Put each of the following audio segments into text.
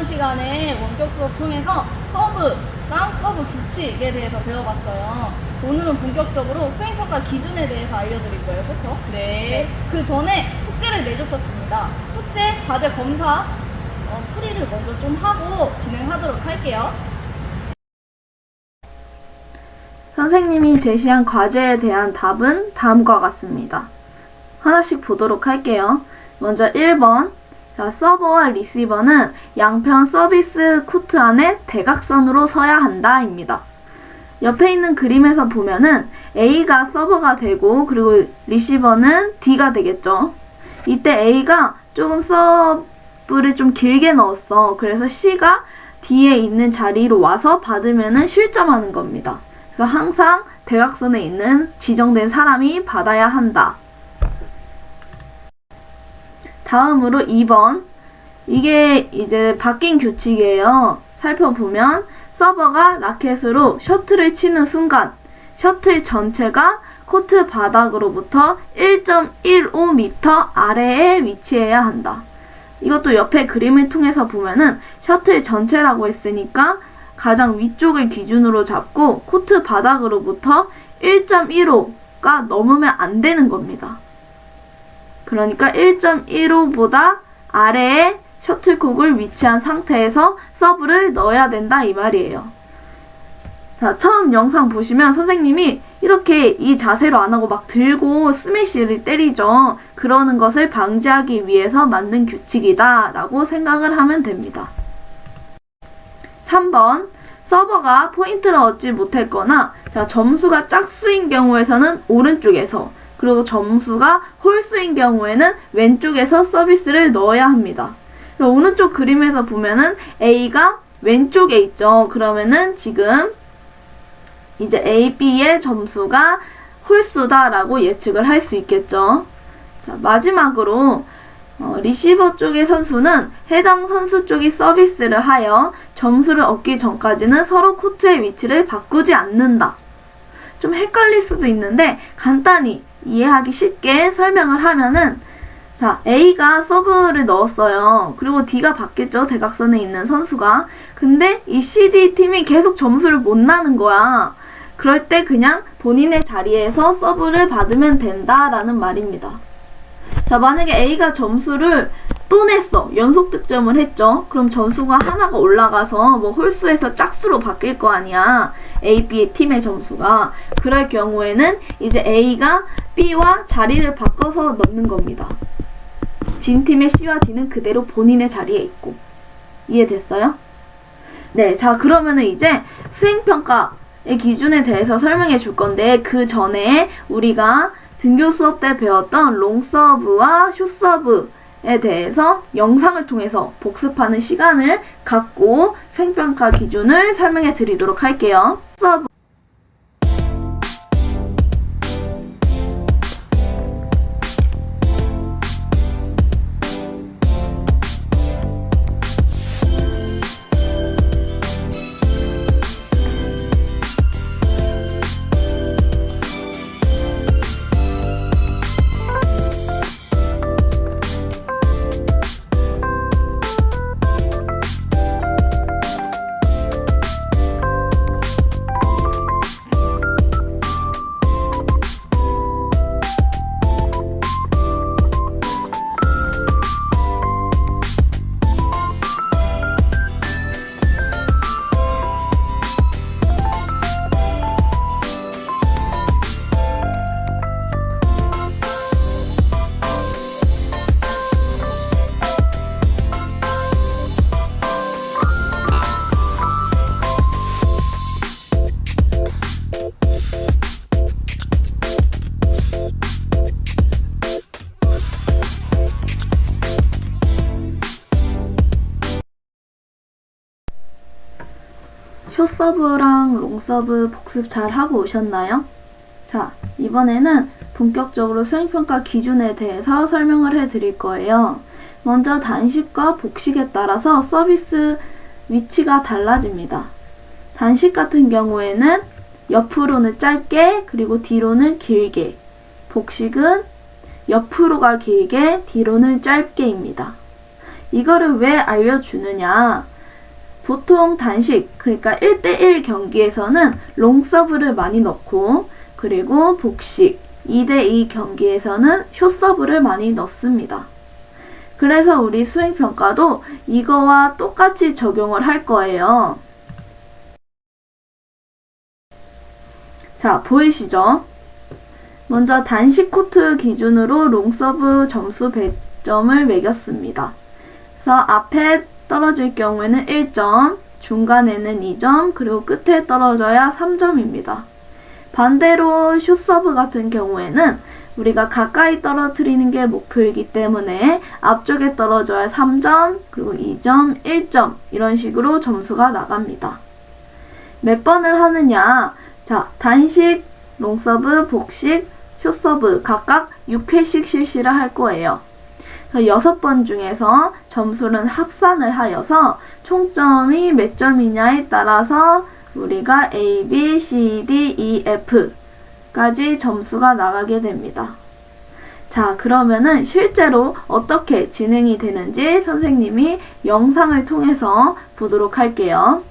이번 시간에 원격 수업 통해서 서브랑 서브 규칙에 대해서 배워봤어요. 오늘은 본격적으로 수행평가 기준에 대해서 알려드릴 거예요. 그렇죠? 네. 그 전에 숙제를 내줬었습니다. 숙제, 과제 검사, 풀이를 먼저 좀 하고 진행하도록 할게요. 선생님이 제시한 과제에 대한 답은 다음과 같습니다. 하나씩 보도록 할게요. 먼저 1번. 자, 서버와 리시버는 양편 서비스 코트 안에 대각선으로 서야 한다 입니다. 옆에 있는 그림에서 보면은 A가 서버가 되고 그리고 리시버는 D가 되겠죠. 이때 A가 조금 서브를 좀 길게 넣었어. 그래서 C가 D에 있는 자리로 와서 받으면은 실점하는 겁니다. 그래서 항상 대각선에 있는 지정된 사람이 받아야 한다. 다음으로 2번. 이게 이제 바뀐 규칙이에요. 살펴보면 서버가 라켓으로 셔틀을 치는 순간 셔틀 전체가 코트 바닥으로부터 1.15m 아래에 위치해야 한다. 이것도 옆에 그림을 통해서 보면은 셔틀 전체라고 했으니까 가장 위쪽을 기준으로 잡고 코트 바닥으로부터 1.15가 넘으면 안 되는 겁니다. 그러니까 1.15보다 아래에 셔틀콕을 위치한 상태에서 서브를 넣어야 된다 이 말이에요. 자, 처음 영상 보시면 선생님이 이렇게 이 자세로 안 하고 막 들고 스매시를 때리죠. 그러는 것을 방지하기 위해서 만든 규칙이다 라고 생각을 하면 됩니다. 3번. 서버가 포인트를 얻지 못했거나 자, 점수가 짝수인 경우에서는 오른쪽에서 그리고 점수가 홀수인 경우에는 왼쪽에서 서비스를 넣어야 합니다. 오른쪽 그림에서 보면은 A가 왼쪽에 있죠. 그러면은 지금 이제 A, B의 점수가 홀수다라고 예측을 할 수 있겠죠. 자, 마지막으로 리시버 쪽의 선수는 해당 선수 쪽이 서비스를 하여 점수를 얻기 전까지는 서로 코트의 위치를 바꾸지 않는다. 좀 헷갈릴 수도 있는데 간단히 이해하기 쉽게 설명을 하면은 자, A가 서브를 넣었어요. 그리고 D가 받겠죠. 대각선에 있는 선수가. 근데 이 CD 팀이 계속 점수를 못 나는 거야. 그럴 때 그냥 본인의 자리에서 서브를 받으면 된다라는 말입니다. 자, 만약에 A가 점수를 또 냈어. 연속 득점을 했죠. 그럼 점수가 하나가 올라가서 뭐 홀수에서 짝수로 바뀔 거 아니야. A, B 팀의 점수가. 그럴 경우에는 이제 A가 B와 자리를 바꿔서 넣는 겁니다. 진 팀의 C와 D는 그대로 본인의 자리에 있고. 이해됐어요? 네, 자 그러면은 이제 수행평가의 기준에 대해서 설명해 줄 건데 그 전에 우리가 등교 수업 때 배웠던 롱서브와 숏서브에 대해서 영상을 통해서 복습하는 시간을 갖고 수행평가 기준을 설명해 드리도록 할게요. 서브 숏서브랑 롱서브 복습 잘 하고 오셨나요? 자, 이번에는 본격적으로 수행평가 기준에 대해서 설명을 해드릴 거예요. 먼저 단식과 복식에 따라서 서비스 위치가 달라집니다. 단식 같은 경우에는 옆으로는 짧게 그리고 뒤로는 길게, 복식은 옆으로가 길게 뒤로는 짧게입니다. 이거를 왜 알려주느냐? 보통 단식, 그러니까 1대1 경기에서는 롱서브를 많이 넣고, 그리고 복식, 2대2 경기에서는 숏서브를 많이 넣습니다. 그래서 우리 수행평가도 이거와 똑같이 적용을 할 거예요. 자, 보이시죠? 먼저 단식 코트 기준으로 롱서브 점수 100점을 매겼습니다. 그래서 앞에 떨어질 경우에는 1점, 중간에는 2점, 그리고 끝에 떨어져야 3점입니다. 반대로 숏서브 같은 경우에는 우리가 가까이 떨어뜨리는 게 목표이기 때문에 앞쪽에 떨어져야 3점, 그리고 2점, 1점 이런 식으로 점수가 나갑니다. 몇 번을 하느냐? 자, 단식, 롱서브, 복식, 숏서브 각각 6회씩 실시를 할 거예요. 6번 중에서 점수는 합산을 하여서 총점이 몇 점이냐에 따라서 우리가 A, B, C, D, E, F까지 점수가 나가게 됩니다. 자, 그러면은 실제로 어떻게 진행이 되는지 선생님이 영상을 통해서 보도록 할게요.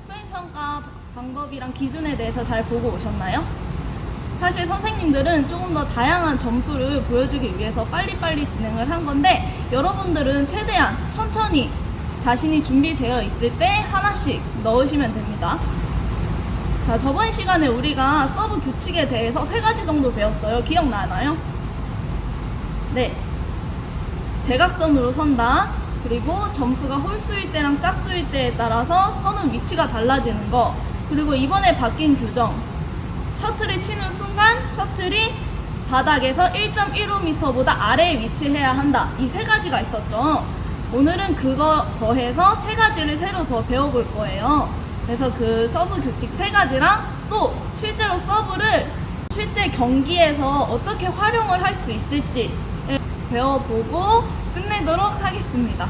수행평가 방법이랑 기준에 대해서 잘 보고 오셨나요? 사실 선생님들은 조금 더 다양한 점수를 보여주기 위해서 빨리빨리 진행을 한 건데 여러분들은 최대한 천천히 자신이 준비되어 있을 때 하나씩 넣으시면 됩니다. 자, 저번 시간에 우리가 서브 규칙에 대해서 3가지 정도 배웠어요. 기억나나요? 네. 대각선으로 선다. 그리고 점수가 홀수일 때랑 짝수일 때에 따라서 서는 위치가 달라지는 거. 그리고 이번에 바뀐 규정. 셔틀을 치는 순간 셔틀이 바닥에서 1.15m보다 아래에 위치해야 한다. 이 3가지가 있었죠. 오늘은 그거 더해서 3가지를 새로 더 배워볼 거예요. 그래서 그 서브 규칙 3가지랑 또 실제로 서브를 실제 경기에서 어떻게 활용을 할 수 있을지 배워보고 끝내도록 하겠습니다.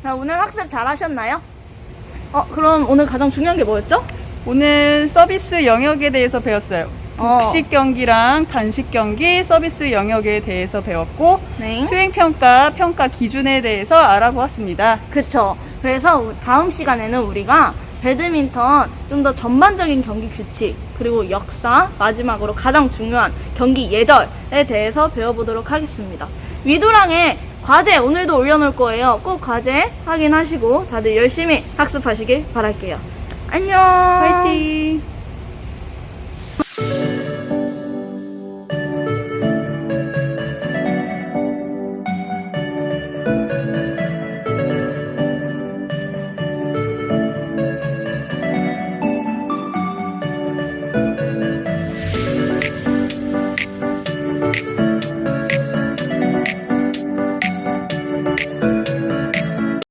자, 오늘 학습 잘 하셨나요? 그럼 오늘 가장 중요한 게 뭐였죠? 오늘 서비스 영역에 대해서 배웠어요. 복식 경기랑 단식 경기, 서비스 영역에 대해서 배웠고 네. 수행평가, 평가 기준에 대해서 알아보았습니다. 그쵸. 그래서 다음 시간에는 우리가 배드민턴 좀 더 전반적인 경기 규칙, 그리고 역사, 마지막으로 가장 중요한 경기 예절에 대해서 배워보도록 하겠습니다. 위두랑에 과제 오늘도 올려놓을 거예요. 꼭 과제 확인하시고 다들 열심히 학습하시길 바랄게요. 안녕. 화이팅!